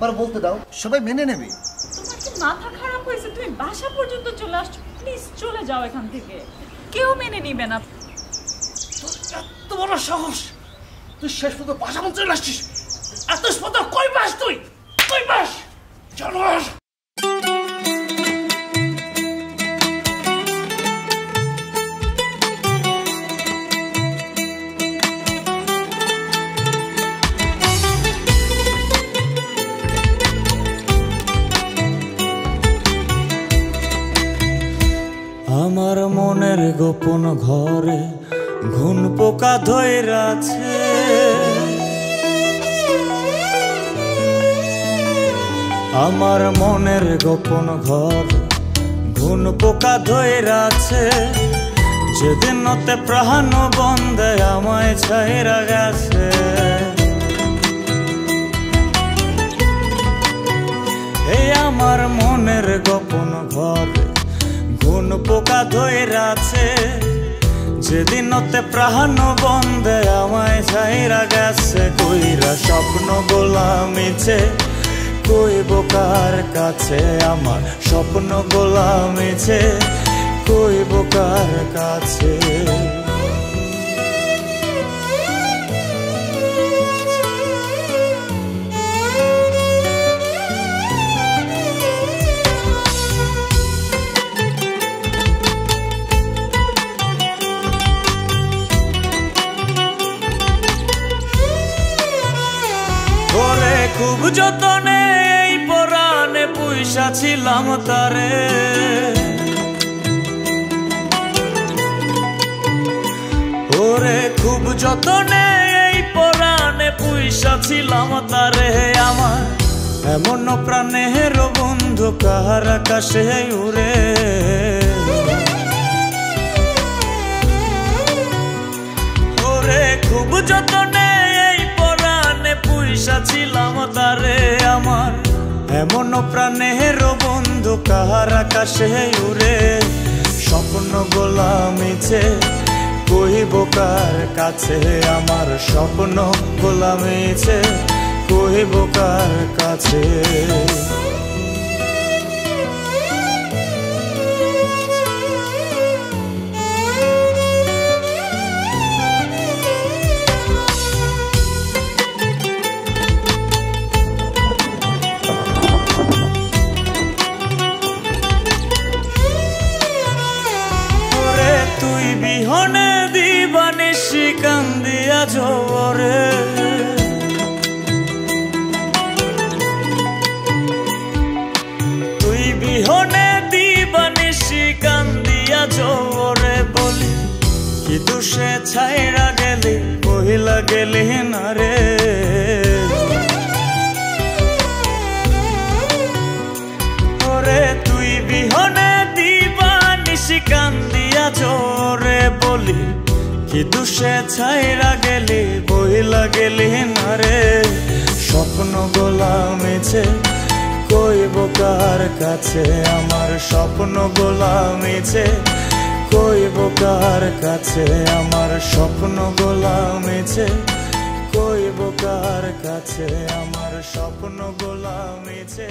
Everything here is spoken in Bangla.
একবার বলতে দাও, সবাই মেনে নেবে। তোমার কি মাথা খারাপ হয়েছে? তুমি বাসা পর্যন্ত চলে আসছো, প্লিজ চলে যাও এখান থেকে, কেউ মেনে নিবে না। এত বড় সাহস, তুই শেষ পর্যন্ত বাসা পর্যন্ত চলে আসছিস? এত স্পর্ধা কই পাস তুই? কই পাস জানোয়ার? আমার মনের গোপন ঘরে ঘুন পোকা ধইরা আছে, আমার মনের গোপন ঘর ঘুন পোকা ধইরা আছে। যেদিন নতে প্রাণ বন্ধে আমায় ছাইরা গেছে, এই আমার মনের গোপন ঘর ঘুন পোকা ধইরা আছে। যেদিন নতে প্রাণ বন্ধে আমায় ছাইরা গেছে, কইরা স্বপ্ন গোলামিছে কইব কার কাছে, আমার স্বপ্ন গোলামিছে কইব কার কাছে। খুব যতনে এই পরাণে পুইসা ছিলাম তারে, ওরে খুব যতনে এই পরাণে পুইসা ছিলাম তারে। আমার এমন প্রাণের বন্ধু কার আকাশে উড়ে, ওরে খুব যতনে ছিলাম তারে। আমার এমন প্রাণের বন্ধু কার আকাশে উড়ে, স্বপ্ন গোলামিছে কইব কার কাছে, আমার স্বপ্ন গোলামিছে কইব কার কাছে। তুই বিহনে দিবানিশি কান্দিয়া ঝরে, তুই বিহনে দিবানিশি কান্দিয়া ঝরে। বলি কি দুষে ছাইরা গেলি কহিলা গেলি না রে, ওরে তুই বিহনে দিবানিশি কান্দিয়া ঝরে। বলি কি দুষে ছাইরা গেলি বইলা গেলি না রে, স্বপ্ন গোলামিছে কইব কার কাছে, আমার স্বপ্ন গোলামিছে কইব কার কাছে, আমার স্বপ্ন গোলামিছে কইব কার কাছে, আমার স্বপ্ন গোলামিছে।